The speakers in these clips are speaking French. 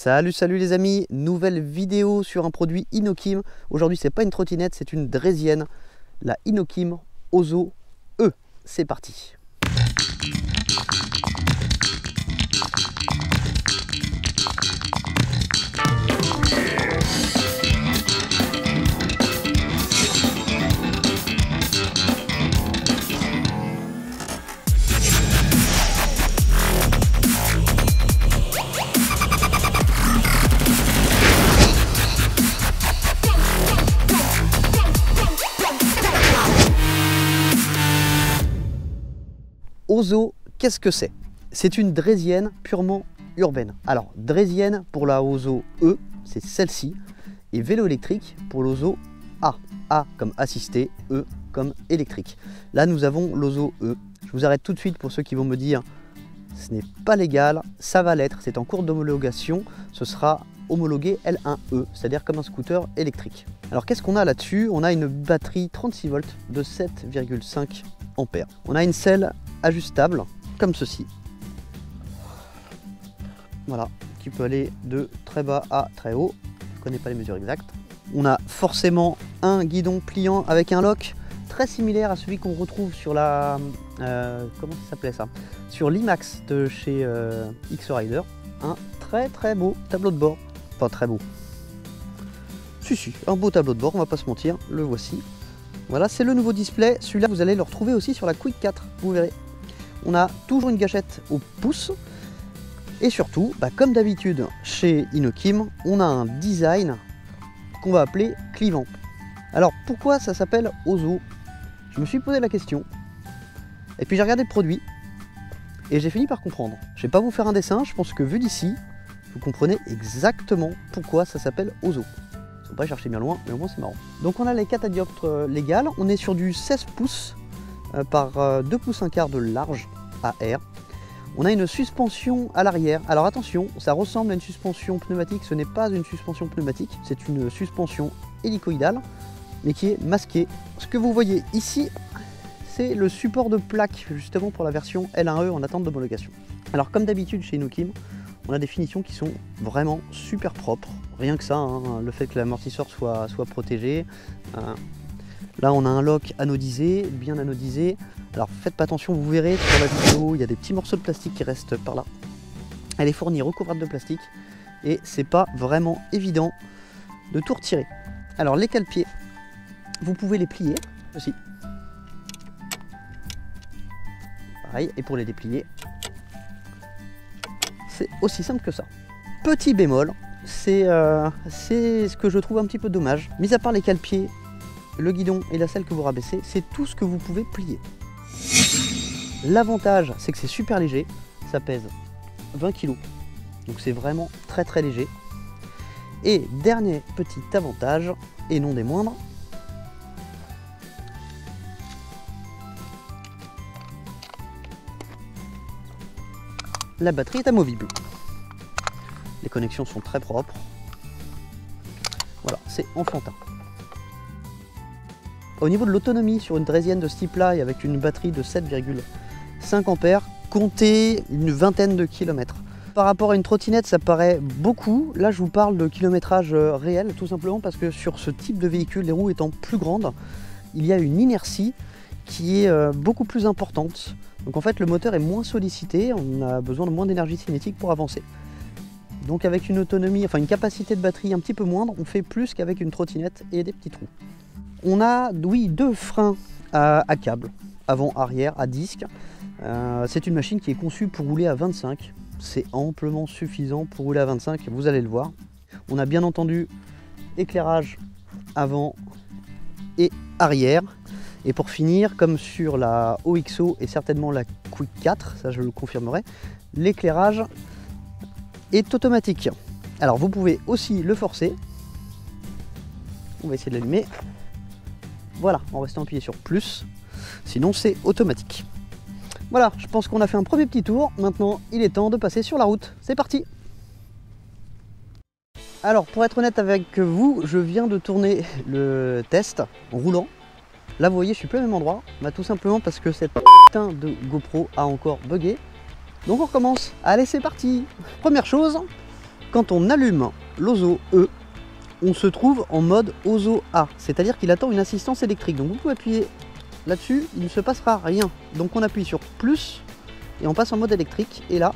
Salut les amis, nouvelle vidéo sur un produit Inokim. Aujourd'hui c'est pas une trottinette, c'est une draisienne, la Inokim Ozo E. C'est parti. Ozo, qu'est-ce que c'est? C'est une draisienne purement urbaine. Alors, draisienne pour la Ozo E, c'est celle-ci, et vélo électrique pour l'Ozo A. A comme assisté, E comme électrique. Là, nous avons l'Ozo E. Je vous arrête tout de suite pour ceux qui vont me dire ce n'est pas légal, ça va l'être, c'est en cours d'homologation, ce sera homologué L1E, c'est-à-dire comme un scooter électrique. Alors, qu'est-ce qu'on a là-dessus? On a une batterie 36 volts de 7,5 ampères. On a une selle ajustable comme ceci, voilà, qui peut aller de très bas à très haut. Je ne connais pas les mesures exactes. On a forcément un guidon pliant avec un lock très similaire à celui qu'on retrouve sur la comment ça s'appelait ça, sur l'Imax de chez X-Rider. Un très beau tableau de bord, pas très beau, si, un beau tableau de bord, on va pas se mentir, le voici. Voilà, c'est le nouveau display. Celui-là, vous allez le retrouver aussi sur la Quick 4, vous verrez. On a toujours une gâchette au pouce. Et surtout, comme d'habitude chez Inokim, on a un design qu'on va appeler clivant. Alors, pourquoi ça s'appelle Ozo? Je me suis posé la question. Et puis j'ai regardé le produit. Et j'ai fini par comprendre. Je ne vais pas vous faire un dessin, je pense que vu d'ici, vous comprenez exactement pourquoi ça s'appelle Ozo. Faut pas chercher bien loin, mais au moins c'est marrant. Donc on a les 4 dioptres légales, on est sur du 16 pouces par 2 pouces un quart de large à air. On a une suspension à l'arrière. Alors attention, ça ressemble à une suspension pneumatique, ce n'est pas une suspension pneumatique, c'est une suspension hélicoïdale, mais qui est masquée. Ce que vous voyez ici, c'est le support de plaque, justement pour la version L1E en attente d'homologation. Alors comme d'habitude chez Inokim, on a des finitions qui sont vraiment super propres. Rien que ça, hein, le fait que l'amortisseur soit protégé. Là, on a un lock anodisé, bien anodisé. Alors faites pas attention, vous verrez sur la vidéo, il y a des petits morceaux de plastique qui restent par là. Elle est fournie recouverte de plastique et c'est pas vraiment évident de tout retirer. Alors les cale-pieds, vous pouvez les plier aussi. Pareil, et pour les déplier, c'est aussi simple que ça. Petit bémol, c'est ce que je trouve un petit peu dommage. Mis à part les cale-pieds, le guidon et la selle que vous rabaissez, c'est tout ce que vous pouvez plier. L'avantage, c'est que c'est super léger. Ça pèse 20 kg. Donc c'est vraiment très léger. Et dernier petit avantage, et non des moindres, la batterie est amovible. Les connexions sont très propres. Voilà, c'est enfantin. Au niveau de l'autonomie sur une draisienne de ce type-là et avec une batterie de 7,5 ampères, comptez une vingtaine de kilomètres. Par rapport à une trottinette, ça paraît beaucoup. Là, je vous parle de kilométrage réel, tout simplement parce que sur ce type de véhicule, les roues étant plus grandes, il y a une inertie qui est beaucoup plus importante. Donc en fait, le moteur est moins sollicité, on a besoin de moins d'énergie cinétique pour avancer. Donc avec une autonomie, enfin une capacité de batterie un petit peu moindre, on fait plus qu'avec une trottinette et des petits trous. On a, oui, 2 freins à câble, avant-arrière, à disque. C'est une machine qui est conçue pour rouler à 25. C'est amplement suffisant pour rouler à 25, vous allez le voir. On a bien entendu éclairage avant et arrière. Et pour finir, comme sur la OXO et certainement la Quick 4, ça je le confirmerai, l'éclairage est automatique. Alors vous pouvez aussi le forcer. On va essayer de l'allumer. Voilà, en restant appuyé sur plus. Sinon c'est automatique. Voilà, je pense qu'on a fait un premier petit tour. Maintenant, il est temps de passer sur la route. C'est parti! Alors, pour être honnête avec vous, je viens de tourner le test en roulant. Là, vous voyez, je suis plus au même endroit. Tout simplement parce que cette putain de GoPro a encore bugué. Donc on recommence. Allez, c'est parti! Première chose, Quand on allume l'Ozo E, on se trouve en mode Ozo A, c'est-à-dire qu'il attend une assistance électrique. Donc vous pouvez appuyer là-dessus, il ne se passera rien. Donc on appuie sur plus et on passe en mode électrique et là,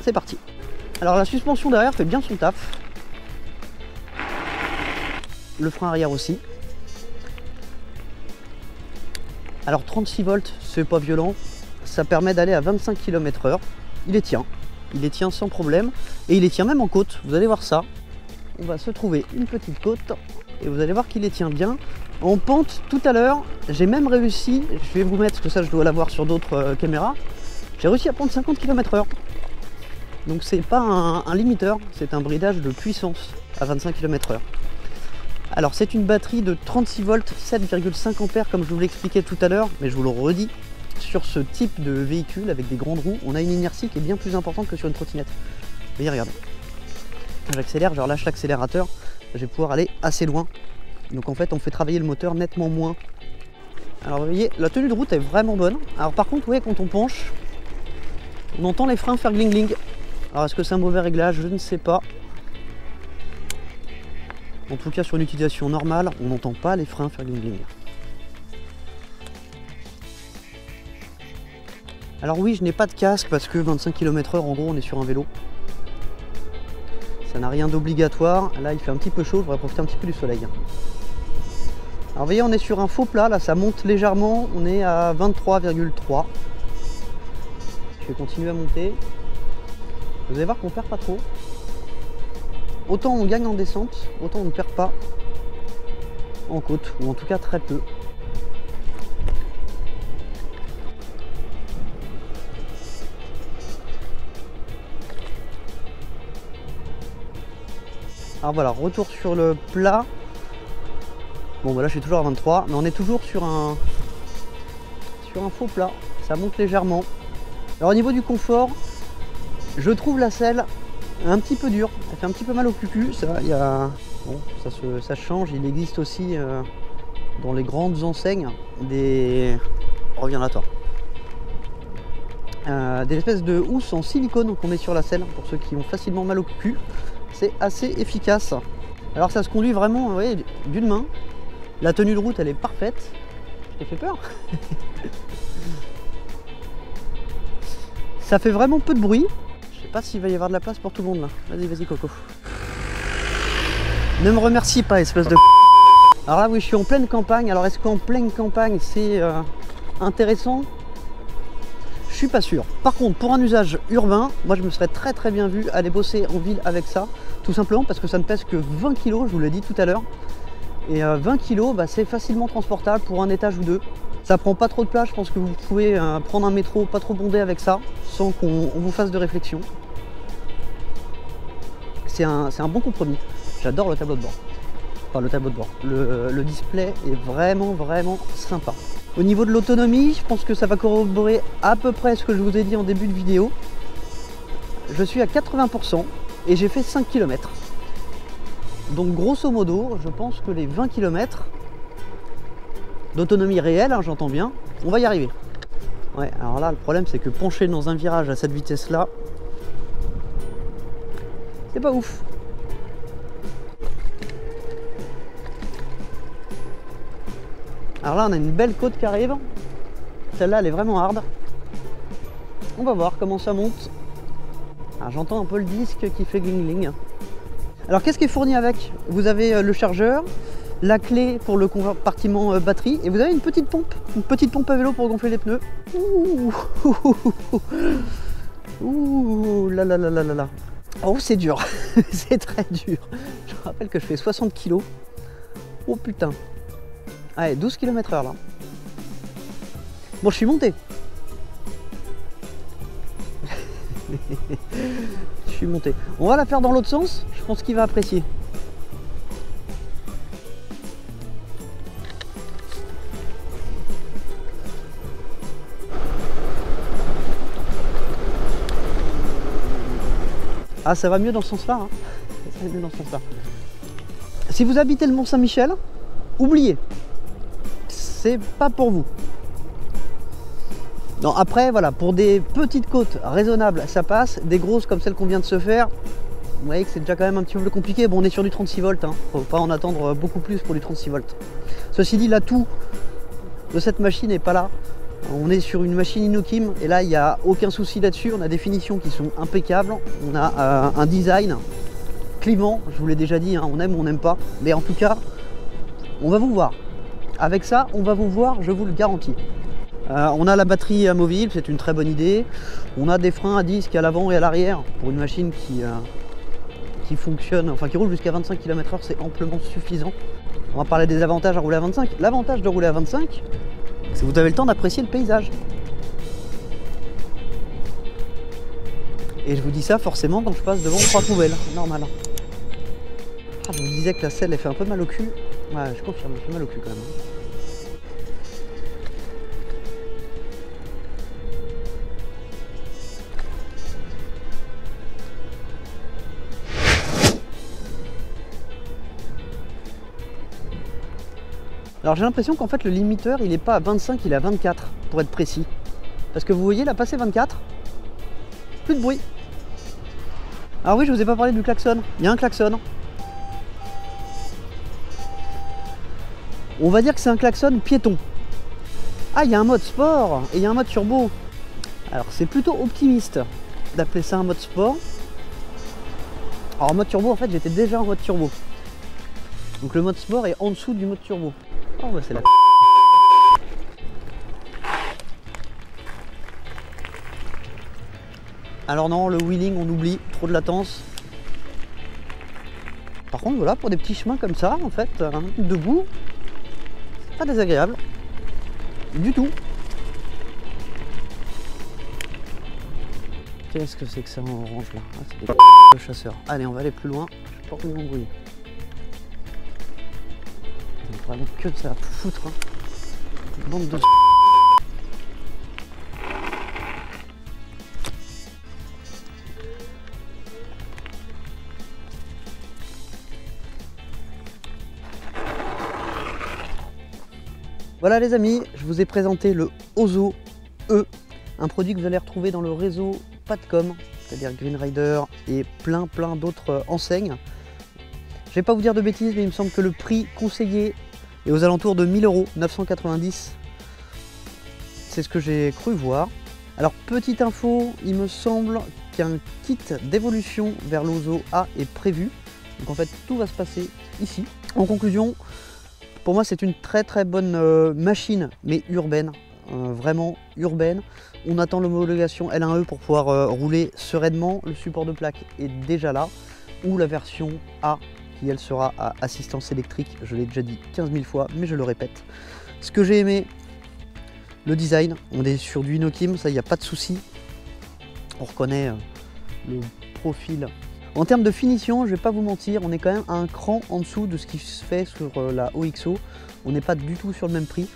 c'est parti. Alors la suspension derrière fait bien son taf. Le frein arrière aussi. Alors 36 volts, c'est pas violent. Ça permet d'aller à 25 km/h. Il les tient sans problème. Et il les tient même en côte, vous allez voir ça. On va se trouver une petite côte et vous allez voir qu'il les tient bien. En pente, tout à l'heure, j'ai même réussi, je vais vous mettre, parce que ça je dois l'avoir sur d'autres caméras, j'ai réussi à prendre 50 km/h. Donc c'est pas un limiteur, c'est un bridage de puissance à 25 km/h. Alors c'est une batterie de 36 volts, 7,5 ampères comme je vous l'expliquais tout à l'heure, mais je vous le redis, sur ce type de véhicule avec des grandes roues, on a une inertie qui est bien plus importante que sur une trottinette. Voyez, regardez. J'accélère, je relâche l'accélérateur, je vais pouvoir aller assez loin. Donc en fait on fait travailler le moteur nettement moins. Alors vous voyez, la tenue de route est vraiment bonne. Alors par contre, vous voyez, quand on penche, on entend les freins faire gling gling. Alors est-ce que c'est un mauvais réglage? Je ne sais pas. En tout cas sur une utilisation normale, on n'entend pas les freins faire gling gling. Alors oui, je n'ai pas de casque parce que 25 km/h, en gros on est sur un vélo. Ça n'a rien d'obligatoire. Là il fait un petit peu chaud, je voudrais profiter un petit peu du soleil. Alors vous voyez, on est sur un faux plat, là ça monte légèrement, on est à 23,3. Je vais continuer à monter. Vous allez voir qu'on perd pas trop. Autant on gagne en descente, autant on ne perd pas en côte, ou en tout cas très peu. Alors voilà, retour sur le plat. Bon bah là je suis toujours à 23, mais on est toujours sur un faux plat. Ça monte légèrement. Alors au niveau du confort, je trouve la selle un petit peu dure. Elle fait un petit peu mal au cucu. Ça, bon, ça change. Il existe aussi dans les grandes enseignes des... Reviens là toi. Des espèces de housses en silicone qu'on met sur la selle pour ceux qui ont facilement mal au cucu. C'est assez efficace. Alors ça se conduit vraiment, vous voyez, d'une main. La tenue de route elle est parfaite. Je t'ai fait peur. Ça fait vraiment peu de bruit. Je sais pas s'il va y avoir de la place pour tout le monde là. Vas-y, vas-y Coco. Ne me remercie pas, espèce de... Alors là oui, je suis en pleine campagne. Alors est-ce qu'en pleine campagne c'est intéressant? Je suis pas sûr. Par contre, pour un usage urbain, moi je me serais très bien vu aller bosser en ville avec ça. Tout simplement parce que ça ne pèse que 20 kg, je vous l'ai dit tout à l'heure. Et 20 kg, bah, c'est facilement transportable pour un étage ou deux. Ça prend pas trop de place, je pense que vous pouvez prendre un métro pas trop bondé avec ça, sans qu'on vous fasse de réflexion. C'est un bon compromis. J'adore le tableau de bord. Enfin le tableau de bord. Le display est vraiment sympa. Au niveau de l'autonomie, je pense que ça va corroborer à peu près ce que je vous ai dit en début de vidéo. Je suis à 80% et j'ai fait 5 km. Donc grosso modo, je pense que les 20 km d'autonomie réelle, hein, j'entends bien, on va y arriver. Ouais, alors là, le problème c'est que pencher dans un virage à cette vitesse-là, c'est pas ouf. Alors là, on a une belle côte qui arrive. Celle-là, elle est vraiment hard. On va voir comment ça monte. Alors j'entends un peu le disque qui fait gling-gling. Alors qu'est-ce qui est fourni avec? Vous avez le chargeur, la clé pour le compartiment batterie et vous avez une petite pompe à vélo pour gonfler les pneus. Ouh là là là là là là. Oh c'est dur, c'est très dur. Je rappelle que je fais 60 kg. Oh putain. Allez, 12 km/h là. Bon, je suis monté. Je suis monté. On va la faire dans l'autre sens. Je pense qu'il va apprécier. Ah, ça va mieux dans ce sens-là. Hein. Ça va mieux dans ce sens-là. Si vous habitez le Mont-Saint-Michel, oubliez. C'est pas pour vous. Non, après, voilà, pour des petites côtes raisonnables, ça passe. Des grosses comme celle qu'on vient de se faire, Vous voyez que c'est déjà quand même un petit peu plus compliqué. Bon, on est sur du 36 volts, hein. Faut pas en attendre beaucoup plus pour du 36 volts. Ceci dit, l'atout de cette machine n'est pas là. On est sur une machine Inokim et là il n'y a aucun souci là-dessus. On a des finitions qui sont impeccables, on a un design clivant, je vous l'ai déjà dit, hein, on aime ou on n'aime pas, mais en tout cas on va vous voir. Avec ça on va vous voir, je vous le garantis. On a la batterie amovible, c'est une très bonne idée. On a des freins à disque à l'avant et à l'arrière pour une machine qui fonctionne, enfin qui roule jusqu'à 25 km/h, c'est amplement suffisant. On va parler des avantages à rouler à 25. L'avantage de rouler à 25, c'est que vous avez le temps d'apprécier le paysage. Et je vous dis ça forcément quand je passe devant 3 poubelles, normal. Ah, je vous disais que la selle elle fait un peu mal au cul. Ouais, je confirme, elle fait mal au cul quand même. Alors j'ai l'impression qu'en fait le limiteur il est pas à 25, il est à 24 pour être précis. Parce que vous voyez là passer 24, plus de bruit. Alors oui, je vous ai pas parlé du klaxon, il y a un klaxon. On va dire que c'est un klaxon piéton. Ah, il y a un mode sport et il y a un mode turbo. Alors c'est plutôt optimiste d'appeler ça un mode sport. Alors en mode turbo en fait j'étais déjà en mode turbo. Donc le mode sport est en dessous du mode turbo. Oh bah c'est la... Alors non, le wheeling on oublie, trop de latence. Par contre voilà, pour des petits chemins comme ça, en fait, debout, c'est pas désagréable. Du tout. Qu'est-ce que c'est que ça en orange là? Ah, c'est des chasseurs. Allez, on va aller plus loin, je sais pas où m'embrouiller. Vraiment que de ça à foutre, hein. Bande de... Voilà les amis, je vous ai présenté le Ozo E, un produit que vous allez retrouver dans le réseau Padcom, c'est-à-dire Green Rider et plein d'autres enseignes. Je vais pas vous dire de bêtises, mais il me semble que le prix conseillé est aux alentours de 1000 €, 990. C'est ce que j'ai cru voir. Alors petite info, il me semble qu'un kit d'évolution vers l'Ozo A est prévu. Donc en fait tout va se passer ici. En conclusion, pour moi c'est une très bonne machine, mais urbaine, vraiment urbaine. On attend l'homologation L1E pour pouvoir rouler sereinement. Le support de plaque est déjà là, ou la version A qui elle sera à assistance électrique. Je l'ai déjà dit 15 000 fois, mais je le répète. Ce que j'ai aimé, le design, on est sur du Inokim, ça il n'y a pas de souci. On reconnaît le profil. En termes de finition, je vais pas vous mentir, on est quand même un cran en dessous de ce qui se fait sur la OXO. On n'est pas du tout sur le même prix.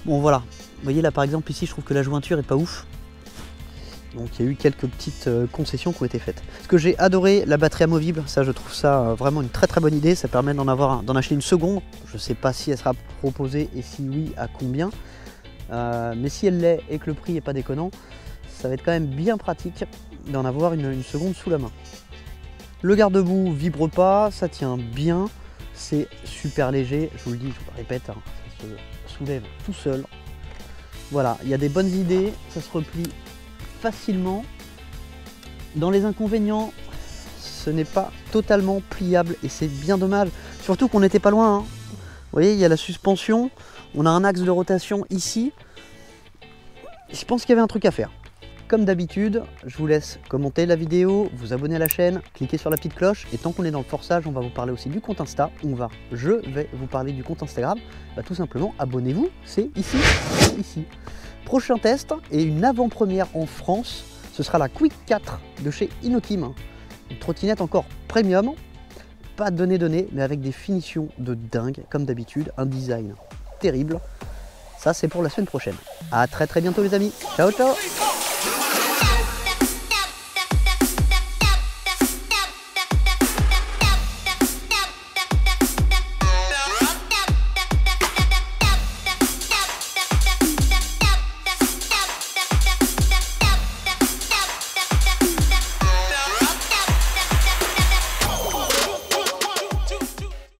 Bon voilà, vous voyez là par exemple ici je trouve que la jointure est pas ouf. Donc il y a eu quelques petites concessions qui ont été faites. Ce que j'ai adoré, la batterie amovible, ça je trouve ça vraiment une très bonne idée. Ça permet d'en acheter une seconde. Je ne sais pas si elle sera proposée et si oui, à combien. Mais si elle l'est et que le prix n'est pas déconnant, ça va être quand même bien pratique d'en avoir une seconde sous la main. Le garde-boue vibre pas, ça tient bien, c'est super léger, je vous le dis, je vous le répète, hein, ça se soulève tout seul. Voilà, il y a des bonnes idées, ça se replie facilement. Dans les inconvénients, ce n'est pas totalement pliable et c'est bien dommage, surtout qu'on n'était pas loin. Hein. Vous voyez, il y a la suspension, on a un axe de rotation ici. Je pense qu'il y avait un truc à faire. Comme d'habitude, je vous laisse commenter la vidéo, vous abonner à la chaîne, cliquer sur la petite cloche. Et tant qu'on est dans le forçage, on va vous parler aussi du compte Insta. Je vais vous parler du compte Instagram. Bah, tout simplement, abonnez-vous, c'est ici, ici. Prochain test et une avant-première en France, ce sera la Quick 4 de chez Inokim. Une trottinette encore premium, pas donné, mais avec des finitions de dingue, comme d'habitude, un design terrible. Ça, c'est pour la semaine prochaine. À très bientôt les amis. Ciao, ciao.